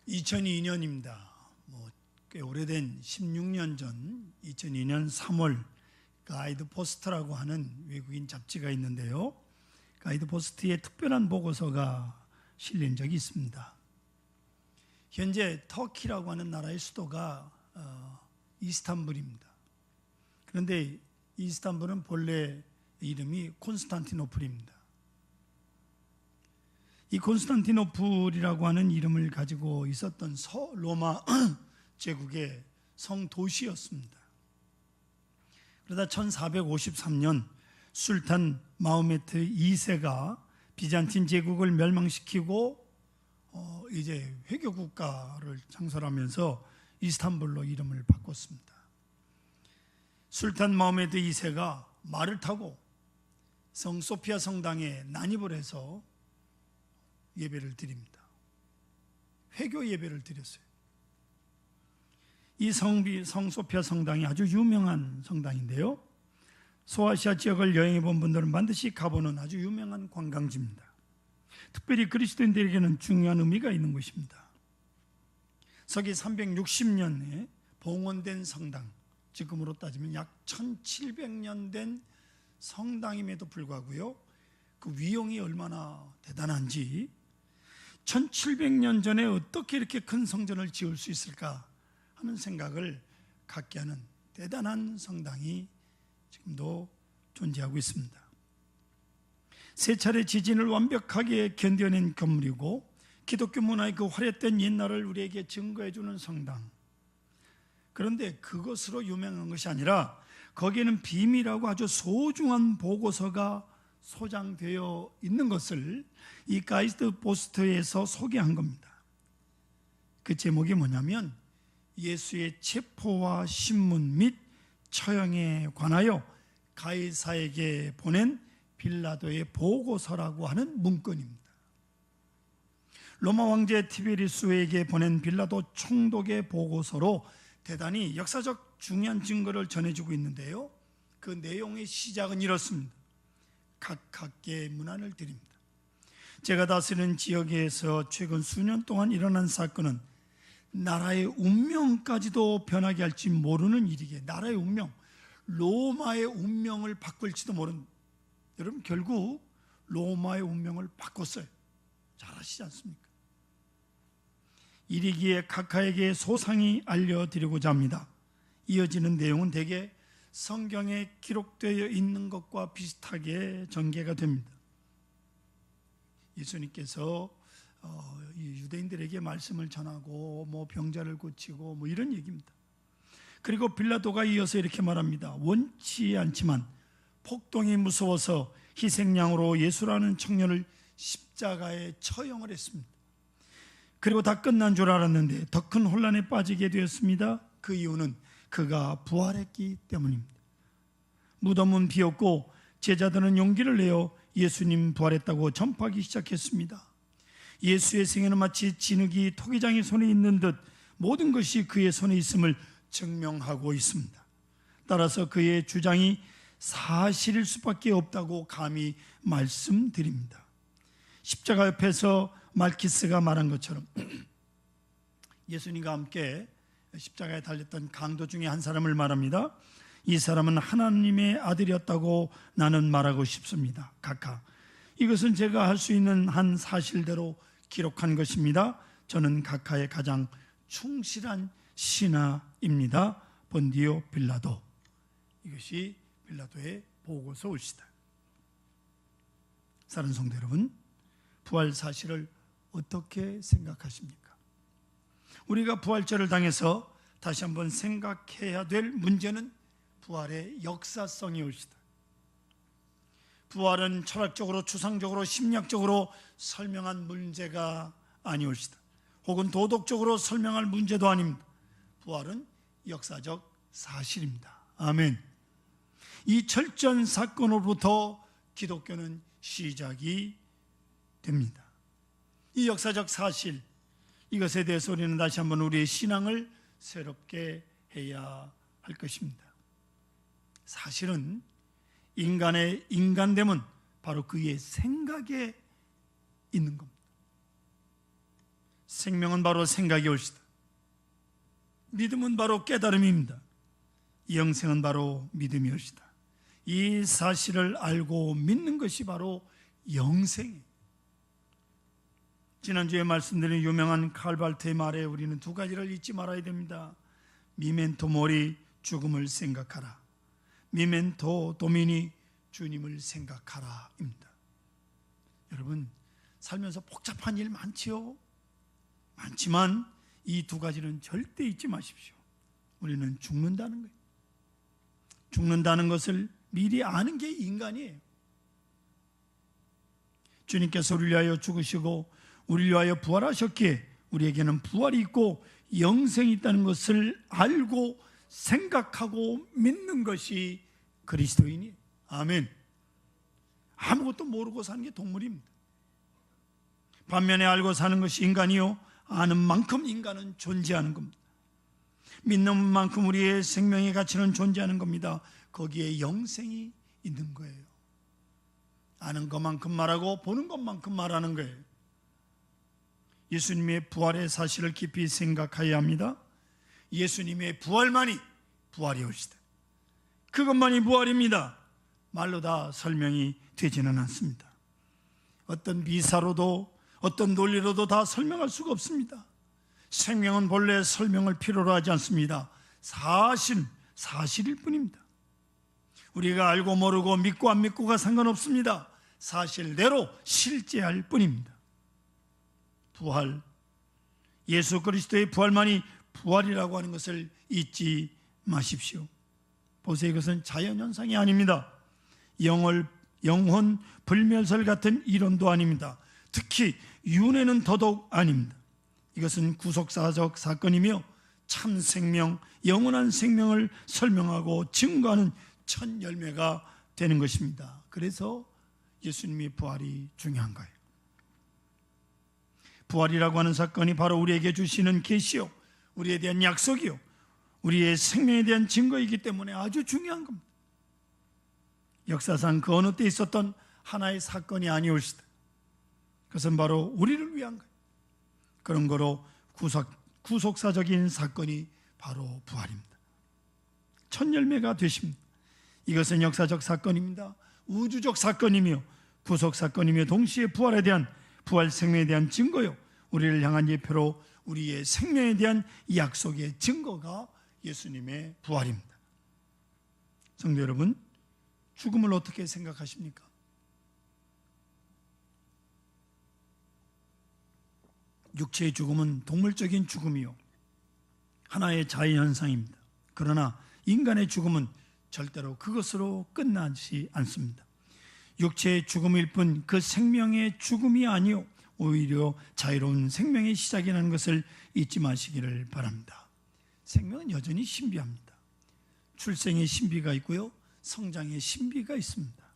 2002년입니다. 꽤 오래된 16년 전 2002년 3월 가이드포스트라고 하는 외국인 잡지가 있는데요. 가이드포스트에 특별한 보고서가 실린 적이 있습니다. 현재 터키라고 하는 나라의 수도가 이스탄불입니다. 그런데 이스탄불은 본래 이름이 콘스탄티노플입니다. 이 콘스탄티노플이라고 하는 이름을 가지고 있었던 로마 제국의 성도시였습니다. 그러다 1453년 술탄 마호메트 2세가 비잔틴 제국을 멸망시키고 이제 회교 국가를 창설하면서 이스탄불로 이름을 바꿨습니다. 술탄 마호메트 2세가 말을 타고 성 소피아 성당에 난입을 해서 예배를 드립니다. 회교 예배를 드렸어요. 이 성 소피아 성당이 아주 유명한 성당인데요. 소아시아 지역을 여행해 본 분들은 반드시 가보는 아주 유명한 관광지입니다. 특별히 그리스도인들에게는 중요한 의미가 있는 곳입니다. 서기 360년에 봉헌된 성당, 지금으로 따지면 약 1700년 된 성당임에도 불구하고요, 그 위용이 얼마나 대단한지, 1700년 전에 어떻게 이렇게 큰 성전을 지을 수 있을까 하는 생각을 갖게 하는 대단한 성당이 지금도 존재하고 있습니다. 세 차례 지진을 완벽하게 견뎌낸 건물이고, 기독교 문화의 그 화려했던 옛날을 우리에게 증거해 주는 성당. 그런데 그것으로 유명한 것이 아니라 거기에는 비밀하고 아주 소중한 보고서가 소장되어 있는 것을 이 가이드포스트에서 소개한 겁니다. 그 제목이 뭐냐면 예수의 체포와 신문 및 처형에 관하여 가이사에게 보낸 빌라도의 보고서라고 하는 문건입니다. 로마 왕제 티베리수에게 보낸 빌라도 총독의 보고서로 대단히 역사적 중요한 증거를 전해주고 있는데요, 그 내용의 시작은 이렇습니다. 각각의 문안을 드립니다. 제가 다스리는 지역에서 최근 수년 동안 일어난 사건은 나라의 운명까지도 변하게 할지 모르는 일이기에, 나라의 운명, 로마의 운명을 바꿀지도 모르는, 여러분 결국 로마의 운명을 바꿨어요. 잘 아시지 않습니까? 이리기에 각하에게 소상히 알려드리고자 합니다. 이어지는 내용은 대개 성경에 기록되어 있는 것과 비슷하게 전개가 됩니다. 예수님께서 유대인들에게 말씀을 전하고 병자를 고치고 이런 얘기입니다. 그리고 빌라도가 이어서 이렇게 말합니다. 원치 않지만 폭동이 무서워서 희생양으로 예수라는 청년을 십자가에 처형을 했습니다. 그리고 다 끝난 줄 알았는데 더 큰 혼란에 빠지게 되었습니다. 그 이유는 그가 부활했기 때문입니다. 무덤은 비었고 제자들은 용기를 내어 예수님 부활했다고 전파하기 시작했습니다. 예수의 생애는 마치 진흙이 토기장의 손에 있는 듯 모든 것이 그의 손에 있음을 증명하고 있습니다. 따라서 그의 주장이 사실일 수밖에 없다고 감히 말씀드립니다. 십자가 옆에서 말키스가 말한 것처럼 예수님과 함께 십자가에 달렸던 강도 중에 한 사람을 말합니다. 이 사람은 하나님의 아들이었다고 나는 말하고 싶습니다. 각하, 이것은 제가 할 수 있는 한 사실대로 기록한 것입니다. 저는 각하의 가장 충실한 신하입니다. 본디오 빌라도. 이것이 빌라도의 보고서입니다. 사랑하는 성도 여러분, 부활 사실을 어떻게 생각하십니까? 우리가 부활절을 당해서 다시 한번 생각해야 될 문제는 부활의 역사성이 옳시다. 부활은 철학적으로, 추상적으로, 심리학적으로 설명한 문제가 아니올시다. 혹은 도덕적으로 설명할 문제도 아닙니다. 부활은 역사적 사실입니다. 아멘. 이 철저한 사건으로부터 기독교는 시작이 됩니다. 이 역사적 사실, 이것에 대해서 우리는 다시 한번 우리의 신앙을 새롭게 해야 할 것입니다. 사실은 인간의 인간됨은 바로 그의 생각에 있는 겁니다. 생명은 바로 생각이 옳시다. 믿음은 바로 깨달음입니다. 영생은 바로 믿음이 옳시다. 이 사실을 알고 믿는 것이 바로 영생이에요. 지난주에 말씀드린 유명한 칼발트의 말에 우리는 두 가지를 잊지 말아야 됩니다. 미멘토 모리, 죽음을 생각하라. 미멘토 도미니, 주님을 생각하라 입니다. 여러분, 살면서 복잡한 일 많지요? 많지만 이 두 가지는 절대 잊지 마십시오. 우리는 죽는다는 거예요. 죽는다는 것을 미리 아는 게 인간이에요. 주님께서 우리를 위하여 죽으시고 우리를 위하여 부활하셨기에 우리에게는 부활이 있고 영생이 있다는 것을 알고 생각하고 믿는 것이 그리스도인이에요. 아멘. 아무것도 모르고 사는 게 동물입니다. 반면에 알고 사는 것이 인간이요, 아는 만큼 인간은 존재하는 겁니다. 믿는 만큼 우리의 생명의 가치는 존재하는 겁니다. 거기에 영생이 있는 거예요. 아는 것만큼 말하고 보는 것만큼 말하는 거예요. 예수님의 부활의 사실을 깊이 생각해야 합니다. 예수님의 부활만이 부활이 옳시다. 그것만이 부활입니다. 말로 다 설명이 되지는 않습니다. 어떤 미사로도 어떤 논리로도 다 설명할 수가 없습니다. 생명은 본래 설명을 필요로 하지 않습니다. 사실일 뿐입니다. 우리가 알고 모르고 믿고 안 믿고가 상관없습니다. 사실대로 실제할 뿐입니다. 부활, 예수 그리스도의 부활만이 부활이라고 하는 것을 잊지 마십시오. 보세요, 이것은 자연현상이 아닙니다. 영혼 불멸설 같은 이론도 아닙니다. 특히 윤회는 더더욱 아닙니다. 이것은 구속사적 사건이며 참 생명, 영원한 생명을 설명하고 증거하는 첫 열매가 되는 것입니다. 그래서 예수님의 부활이 중요한 거예요. 부활이라고 하는 사건이 바로 우리에게 주시는 계시요, 우리에 대한 약속이요, 우리의 생명에 대한 증거이기 때문에 아주 중요한 겁니다. 역사상 그 어느 때 있었던 하나의 사건이 아니올시다. 그것은 바로 우리를 위한 거예요. 그런 거로 구속사적인 사건이 바로 부활입니다. 첫 열매가 되십니다. 이것은 역사적 사건입니다. 우주적 사건이며 구속 사건이며 동시에 부활에 대한, 부활 생명에 대한 증거요, 우리를 향한 예표로 우리의 생명에 대한 약속의 증거가 예수님의 부활입니다. 성도 여러분, 죽음을 어떻게 생각하십니까? 육체의 죽음은 동물적인 죽음이요, 하나의 자연현상입니다. 그러나 인간의 죽음은 절대로 그것으로 끝나지 않습니다. 육체의 죽음일 뿐 그 생명의 죽음이 아니요, 오히려 자유로운 생명의 시작이라는 것을 잊지 마시기를 바랍니다. 생명은 여전히 신비합니다. 출생의 신비가 있고요, 성장의 신비가 있습니다.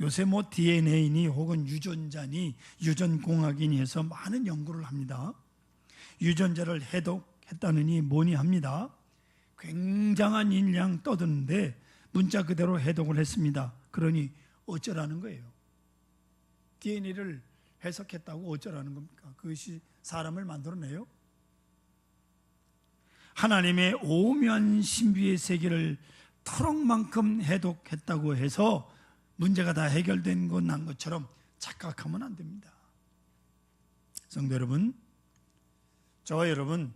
요새 DNA니 혹은 유전자니 유전공학이니 해서 많은 연구를 합니다. 유전자를 해독했다느니 뭐니 합니다. 굉장한 인량 떠드는데 문자 그대로 해독을 했습니다. 그러니 어쩌라는 거예요? DNA를 해석했다고 어쩌라는 겁니까? 그것이 사람을 만들어내요? 하나님의 오묘한 신비의 세계를 트럭만큼 해독했다고 해서 문제가 다 해결된 것 난 것처럼 착각하면 안 됩니다. 성도 여러분, 저와 여러분,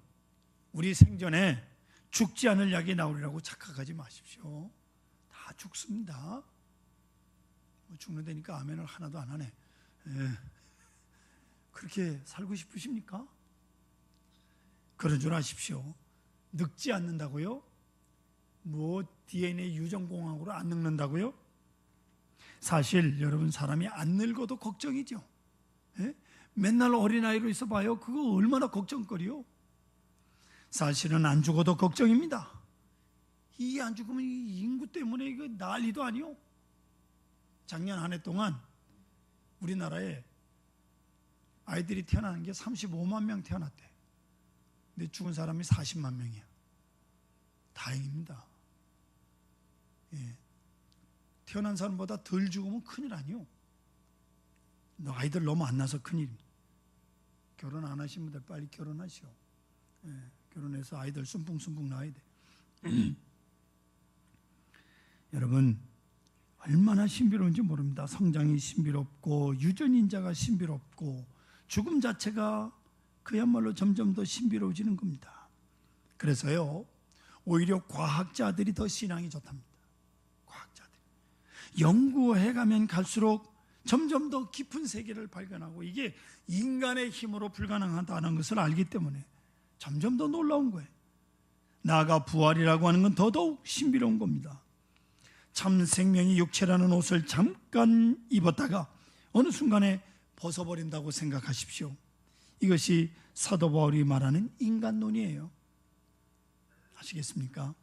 우리 생전에 죽지 않을 약이 나오리라고 착각하지 마십시오. 다 죽습니다. 죽는다니까 아멘을 하나도 안 하네. 그렇게 살고 싶으십니까? 그런 줄 아십시오. 늙지 않는다고요? DNA 유전공학으로 안 늙는다고요? 사실 여러분, 사람이 안 늙어도 걱정이죠. 맨날 어린아이로 있어 봐요. 그거 얼마나 걱정거리요. 사실은 안 죽어도 걱정입니다. 이 안 죽으면 이 인구 때문에 이거 난리도 아니요. 작년 한 해 동안 우리나라에 아이들이 태어나는 게 35만 명 태어났대. 근데 죽은 사람이 40만 명이야. 다행입니다. 태어난 사람보다 덜 죽으면 큰일 아니요. 아이들 너무 안 나서 큰일입니다. 결혼 안 하신 분들 빨리 결혼하시오. 결혼해서 아이들 순풍순풍 낳아야 돼. 여러분, 얼마나 신비로운지 모릅니다. 성장이 신비롭고 유전인자가 신비롭고 죽음 자체가 그야말로 점점 더 신비로워지는 겁니다. 그래서요, 오히려 과학자들이 더 신앙이 좋답니다. 과학자들 연구해 가면 갈수록 점점 더 깊은 세계를 발견하고 이게 인간의 힘으로 불가능하다는 것을 알기 때문에 점점 더 놀라운 거예요. 나아가 부활이라고 하는 건 더더욱 신비로운 겁니다. 참 생명이 육체라는 옷을 잠깐 입었다가 어느 순간에 벗어버린다고 생각하십시오. 이것이 사도 바울이 말하는 인간론이에요. 아시겠습니까?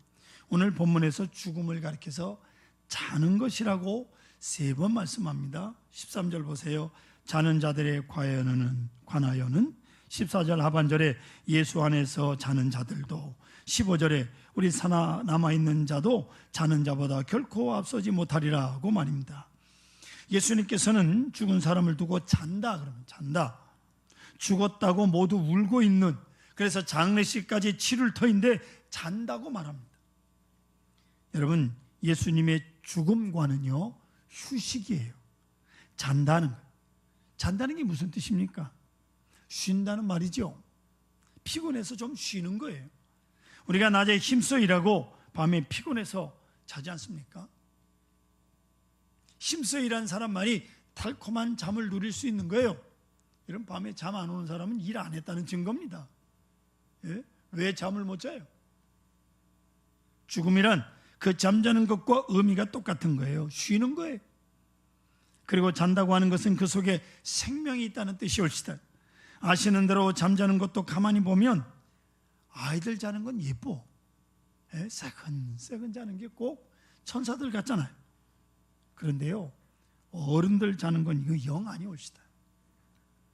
오늘 본문에서 죽음을 가리켜서 자는 것이라고 3번 말씀합니다. 13절 보세요. 자는 자들에 관하여는 14절 하반절에 예수 안에서 자는 자들도, 15절에 우리 살아남아있는 자도 자는 자보다 결코 앞서지 못하리라고 말입니다. 예수님께서는 죽은 사람을 두고 잔다 그러면 잔다, 죽었다고 모두 울고 있는, 그래서 장례식까지 치를 터인데 잔다고 말합니다. 여러분, 예수님의 죽음과는요 휴식이에요. 잔다는 거예요. 잔다는 게 무슨 뜻입니까? 쉰다는 말이죠. 피곤해서 좀 쉬는 거예요. 우리가 낮에 힘써 일하고 밤에 피곤해서 자지 않습니까? 힘써 일하는 사람만이 달콤한 잠을 누릴 수 있는 거예요. 이런 밤에 잠 안 오는 사람은 일 안 했다는 증거입니다. 예? 왜 잠을 못 자요? 죽음이란 그 잠자는 것과 의미가 똑같은 거예요. 쉬는 거예요. 그리고 잔다고 하는 것은 그 속에 생명이 있다는 뜻이 옳시다. 아시는 대로 잠자는 것도 가만히 보면 아이들 자는 건 예뻐. 새근새근 자는 게 꼭 천사들 같잖아요. 그런데요, 어른들 자는 건 이거 영 아니 옳시다.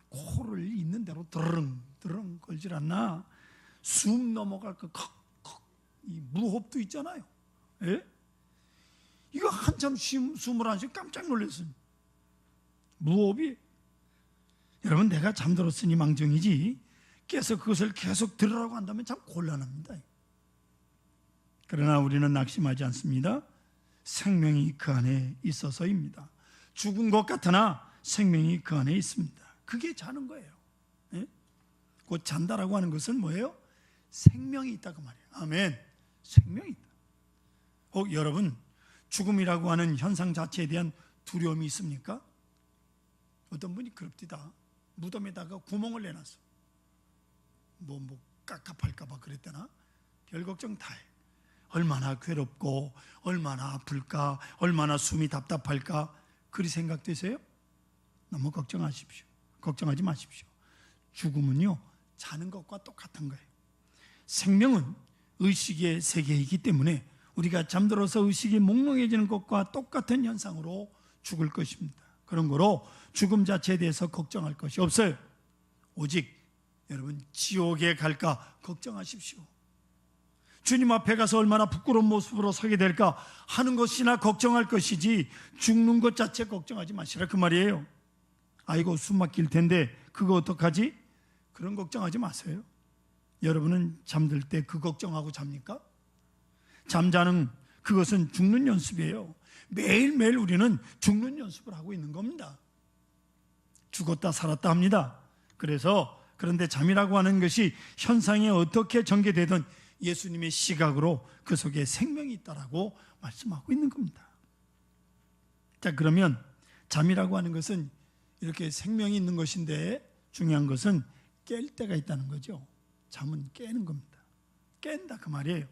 코를 있는 대로 드르릉 걸질 않나. 숨 넘어갈 거 컥컥, 이 무호흡도 있잖아요. 이거 한참 숨을 안 쉬고 깜짝 놀랐어요. 무호흡이. 여러분, 내가 잠들었으니 망정이지 깨서 그것을 계속 들으라고 한다면 참 곤란합니다. 그러나 우리는 낙심하지 않습니다. 생명이 그 안에 있어서입니다. 죽은 것 같으나 생명이 그 안에 있습니다. 그게 자는 거예요. 곧 잔다라고 하는 것은 뭐예요? 생명이 있다고 말이에요. 아멘. 생명이 있다. 여러분, 죽음이라고 하는 현상 자체에 대한 두려움이 있습니까? 어떤 분이 그럽디다. 무덤에다가 구멍을 내놨어. 뭐 깝깝할까봐 그랬대나? 별 걱정 다 해. 얼마나 괴롭고 얼마나 아플까, 얼마나 숨이 답답할까, 그리 생각되세요? 너무 걱정하지 마십시오. 죽음은요 자는 것과 똑같은 거예요. 생명은 의식의 세계이기 때문에 우리가 잠들어서 의식이 몽롱해지는 것과 똑같은 현상으로 죽을 것입니다. 그런 거로 죽음 자체에 대해서 걱정할 것이 없어요. 오직 여러분, 지옥에 갈까 걱정하십시오. 주님 앞에 가서 얼마나 부끄러운 모습으로 서게 될까 하는 것이나 걱정할 것이지 죽는 것 자체 걱정하지 마시라 그 말이에요. 아이고 숨 막힐 텐데 그거 어떡하지? 그런 걱정하지 마세요. 여러분은 잠들 때 그 걱정하고 잡니까? 잠자는 그것은 죽는 연습이에요. 매일매일 우리는 죽는 연습을 하고 있는 겁니다. 죽었다 살았다 합니다. 그런데 잠이라고 하는 것이 현상이 어떻게 전개되든 예수님의 시각으로 그 속에 생명이 있다라고 말씀하고 있는 겁니다. 자, 그러면 잠이라고 하는 것은 이렇게 생명이 있는 것인데 중요한 것은 깰 때가 있다는 거죠. 잠은 깨는 겁니다. 깬다 그 말이에요.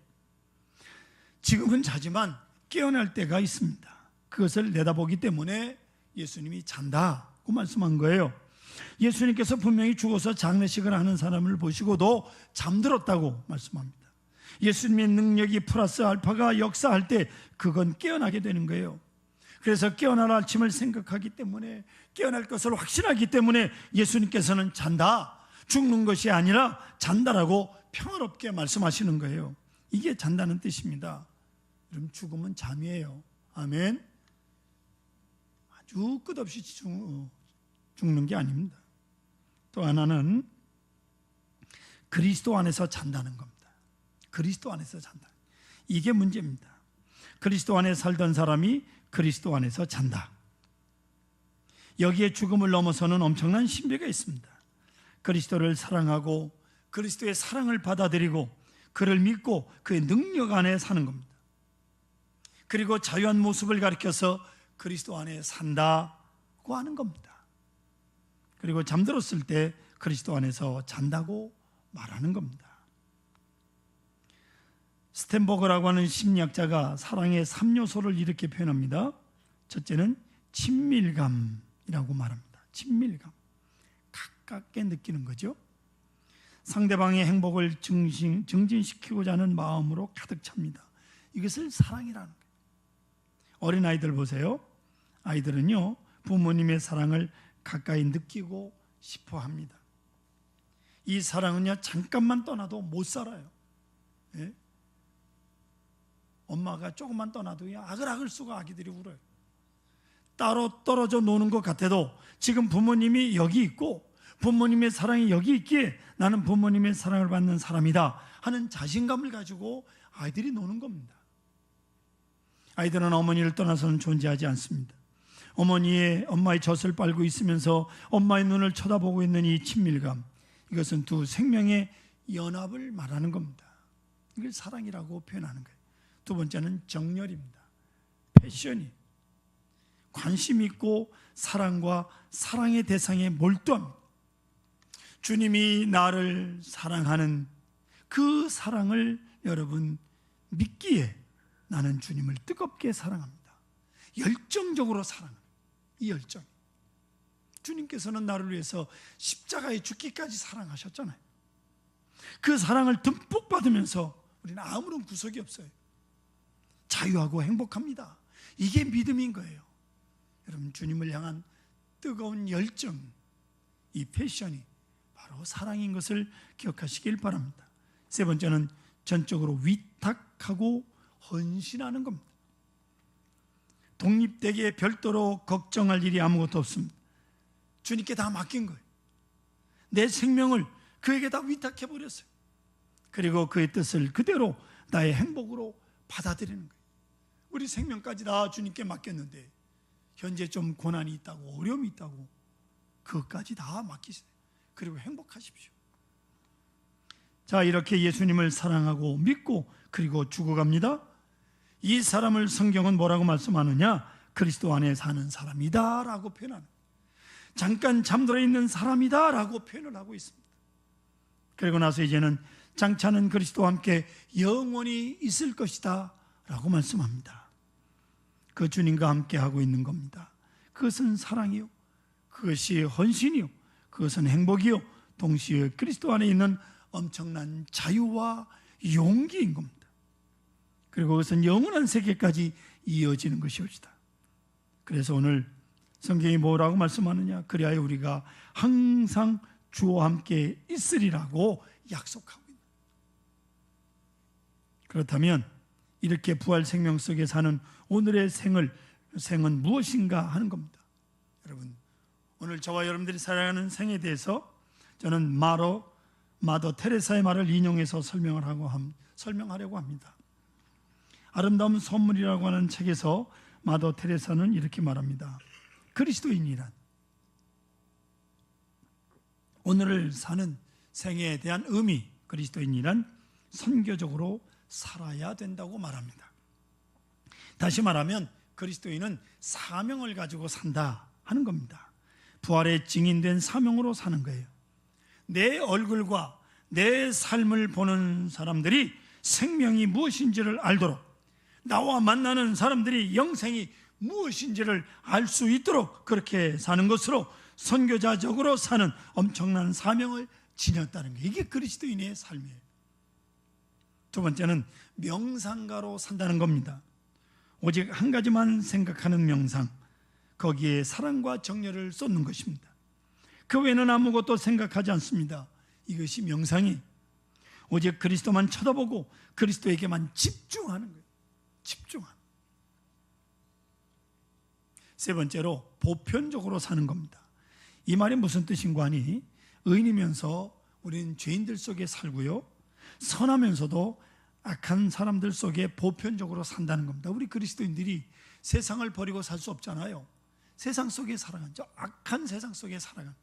지금은 자지만 깨어날 때가 있습니다. 그것을 내다보기 때문에 예수님이 잔다고 말씀한 거예요. 예수님께서 분명히 죽어서 장례식을 하는 사람을 보시고도 잠들었다고 말씀합니다. 예수님의 능력이 플러스 알파가 역사할 때 그건 깨어나게 되는 거예요. 그래서 깨어날 아침을 생각하기 때문에, 깨어날 것을 확신하기 때문에 예수님께서는 잔다, 죽는 것이 아니라 잔다라고 평화롭게 말씀하시는 거예요. 이게 잔다는 뜻입니다. 그럼 죽음은 잠이에요. 아멘. 아주 끝없이 죽는 게 아닙니다. 또 하나는 그리스도 안에서 잔다는 겁니다. 그리스도 안에서 잔다. 이게 문제입니다. 그리스도 안에 살던 사람이 그리스도 안에서 잔다. 여기에 죽음을 넘어서는 엄청난 신비가 있습니다. 그리스도를 사랑하고 그리스도의 사랑을 받아들이고 그를 믿고 그의 능력 안에 사는 겁니다. 그리고 자유한 모습을 가리켜서 그리스도 안에 산다고 하는 겁니다. 그리고 잠들었을 때 그리스도 안에서 잔다고 말하는 겁니다. 스탠버그라고 하는 심리학자가 사랑의 3요소를 이렇게 표현합니다. 첫째는 친밀감이라고 말합니다. 친밀감. 가깝게 느끼는 거죠. 상대방의 행복을 증진시키고자 하는 마음으로 가득 찹니다. 이것을 사랑이라는 거예요. 어린아이들 보세요. 아이들은요, 부모님의 사랑을 가까이 느끼고 싶어 합니다. 이 사랑은요, 잠깐만 떠나도 못 살아요. 예? 엄마가 조금만 떠나도요, 아글아글 쏘고 아기들이 울어요. 따로 떨어져 노는 것 같아도 지금 부모님이 여기 있고 부모님의 사랑이 여기 있기에 나는 부모님의 사랑을 받는 사람이다 하는 자신감을 가지고 아이들이 노는 겁니다. 아이들은 어머니를 떠나서는 존재하지 않습니다. 엄마의 젖을 빨고 있으면서 엄마의 눈을 쳐다보고 있는 이 친밀감, 이것은 두 생명의 연합을 말하는 겁니다. 이걸 사랑이라고 표현하는 거예요. 두 번째는 정열입니다. 패션이 관심 있고 사랑과 사랑의 대상에 몰두합니다. 주님이 나를 사랑하는 그 사랑을 여러분 믿기에 나는 주님을 뜨겁게 사랑합니다. 열정적으로 사랑합니다. 이 열정. 주님께서는 나를 위해서 십자가에 죽기까지 사랑하셨잖아요. 그 사랑을 듬뿍 받으면서 우리는 아무런 구석이 없어요. 자유하고 행복합니다. 이게 믿음인 거예요. 여러분, 주님을 향한 뜨거운 열정, 이 패션이 바로 사랑인 것을 기억하시길 바랍니다. 세 번째는 전적으로 위탁하고 헌신하는 겁니다. 독립되게 별도로 걱정할 일이 아무것도 없습니다. 주님께 다 맡긴 거예요. 내 생명을 그에게 다 위탁해버렸어요. 그리고 그의 뜻을 그대로 나의 행복으로 받아들이는 거예요. 우리 생명까지 다 주님께 맡겼는데 현재 좀 고난이 있다고, 어려움이 있다고, 그것까지 다 맡기세요. 그리고 행복하십시오. 자, 이렇게 예수님을 사랑하고 믿고 그리고 죽어갑니다. 이 사람을 성경은 뭐라고 말씀하느냐? 그리스도 안에 사는 사람이다 라고 표현하는, 잠깐 잠들어 있는 사람이다 라고 표현을 하고 있습니다. 그리고 나서 이제는 장차는 그리스도와 함께 영원히 있을 것이다 라고 말씀합니다. 그 주님과 함께 하고 있는 겁니다. 그것은 사랑이요, 그것이 헌신이요, 그것은 행복이요, 동시에 그리스도 안에 있는 엄청난 자유와 용기인 겁니다. 그리고 그것은 영원한 세계까지 이어지는 것이옵시다. 그래서 오늘 성경이 뭐라고 말씀하느냐? 그리하여 우리가 항상 주와 함께 있으리라고 약속하고 있는. 그렇다면 이렇게 부활 생명 속에 사는 오늘의 생은 무엇인가 하는 겁니다. 여러분, 오늘 저와 여러분들이 살아가는 생에 대해서 저는 마더 테레사의 말을 인용해서 설명하려고 합니다. 아름다운 선물이라고 하는 책에서 마더 테레사는 이렇게 말합니다. 그리스도인이란, 오늘을 사는 생애에 대한 의미, 그리스도인이란 선교적으로 살아야 된다고 말합니다. 다시 말하면 그리스도인은 사명을 가지고 산다 하는 겁니다. 부활의 증인된 사명으로 사는 거예요. 내 얼굴과 내 삶을 보는 사람들이 생명이 무엇인지를 알도록, 나와 만나는 사람들이 영생이 무엇인지를 알 수 있도록 그렇게 사는 것으로 선교자적으로 사는 엄청난 사명을 지녔다는 게, 이게 그리스도인의 삶이에요. 두 번째는 명상가로 산다는 겁니다. 오직 한 가지만 생각하는 명상, 거기에 사랑과 정열을 쏟는 것입니다. 그 외에는 아무것도 생각하지 않습니다. 이것이 명상이, 오직 그리스도만 쳐다보고 그리스도에게만 집중하는 거예요. 집중하는. 세 번째로 보편적으로 사는 겁니다. 이 말이 무슨 뜻인가 하니, 의인이면서 우리는 죄인들 속에 살고요, 선하면서도 악한 사람들 속에 보편적으로 산다는 겁니다. 우리 그리스도인들이 세상을 버리고 살 수 없잖아요. 세상 속에 살아간, 저 악한 세상 속에 살아간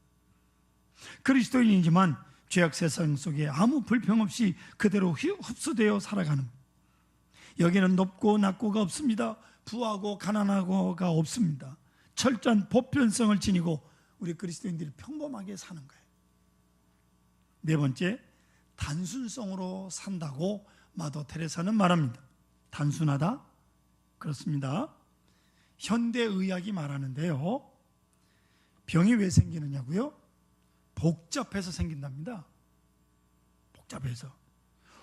그리스도인이지만 죄악 세상 속에 아무 불평 없이 그대로 흡수되어 살아가는, 여기는 높고 낮고가 없습니다. 부하고 가난하고가 없습니다. 철저한 보편성을 지니고 우리 그리스도인들이 평범하게 사는 거예요. 네 번째, 단순성으로 산다고 마더 테레사는 말합니다. 단순하다? 그렇습니다. 현대의학이 말하는데요, 병이 왜 생기느냐고요? 복잡해서 생긴답니다. 복잡해서.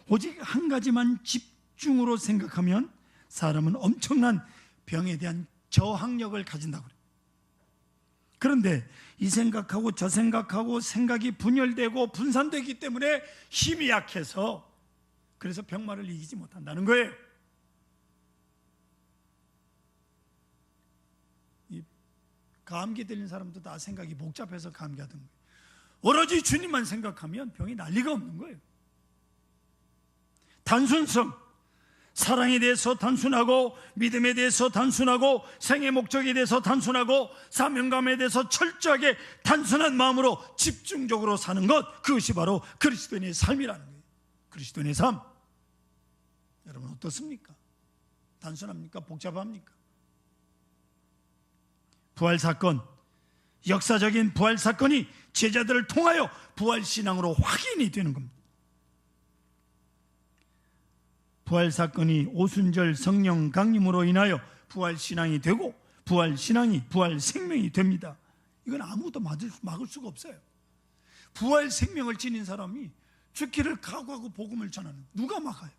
오직 한 가지만 집중으로 생각하면 사람은 엄청난 병에 대한 저항력을 가진다고 그래요. 그런데 이 생각하고 저 생각하고 생각이 분열되고 분산되기 때문에 힘이 약해서, 그래서 병마를 이기지 못한다는 거예요. 이 감기 들린 사람도 다 생각이 복잡해서 감기하던 거예요. 오로지 주님만 생각하면 병이 난리가 없는 거예요. 단순성, 사랑에 대해서 단순하고, 믿음에 대해서 단순하고, 생의 목적에 대해서 단순하고, 사명감에 대해서 철저하게 단순한 마음으로 집중적으로 사는 것, 그것이 바로 그리스도인의 삶이라는 거예요. 그리스도인의 삶. 여러분 어떻습니까? 단순합니까? 복잡합니까? 부활사건, 역사적인 부활사건이 제자들을 통하여 부활신앙으로 확인이 되는 겁니다. 부활사건이 오순절 성령 강림으로 인하여 부활신앙이 되고, 부활신앙이 부활생명이 됩니다. 이건 아무도 막을 수가 없어요. 부활생명을 지닌 사람이 죽기를 각오하고 복음을 전하는, 누가 막아요?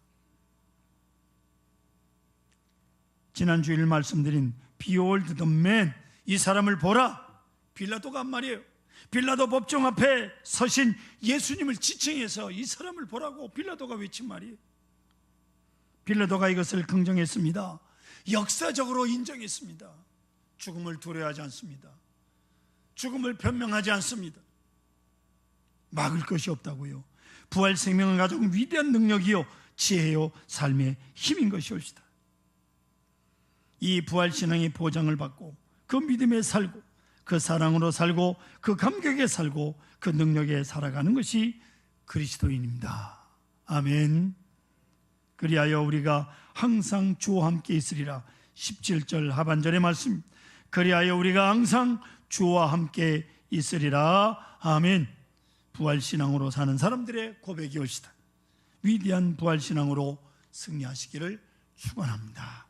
지난 주일 말씀드린 Behold the man, 이 사람을 보라, 빌라도가 한 말이에요. 빌라도 법정 앞에 서신 예수님을 지칭해서 이 사람을 보라고 빌라도가 외친 말이에요. 빌라도가 이것을 긍정했습니다. 역사적으로 인정했습니다. 죽음을 두려워하지 않습니다. 죽음을 변명하지 않습니다. 막을 것이 없다고요. 부활 생명을 가진 위대한 능력이요, 지혜요, 삶의 힘인 것이옵시다. 이 부활 신앙의 보장을 받고 그 믿음에 살고 그 사랑으로 살고 그 감격에 살고 그 능력에 살아가는 것이 그리스도인입니다. 아멘. 그리하여 우리가 항상 주와 함께 있으리라. 17절 하반절의 말씀. 그리하여 우리가 항상 주와 함께 있으리라. 아멘. 부활신앙으로 사는 사람들의 고백이 옳시다. 위대한 부활신앙으로 승리하시기를 축원합니다.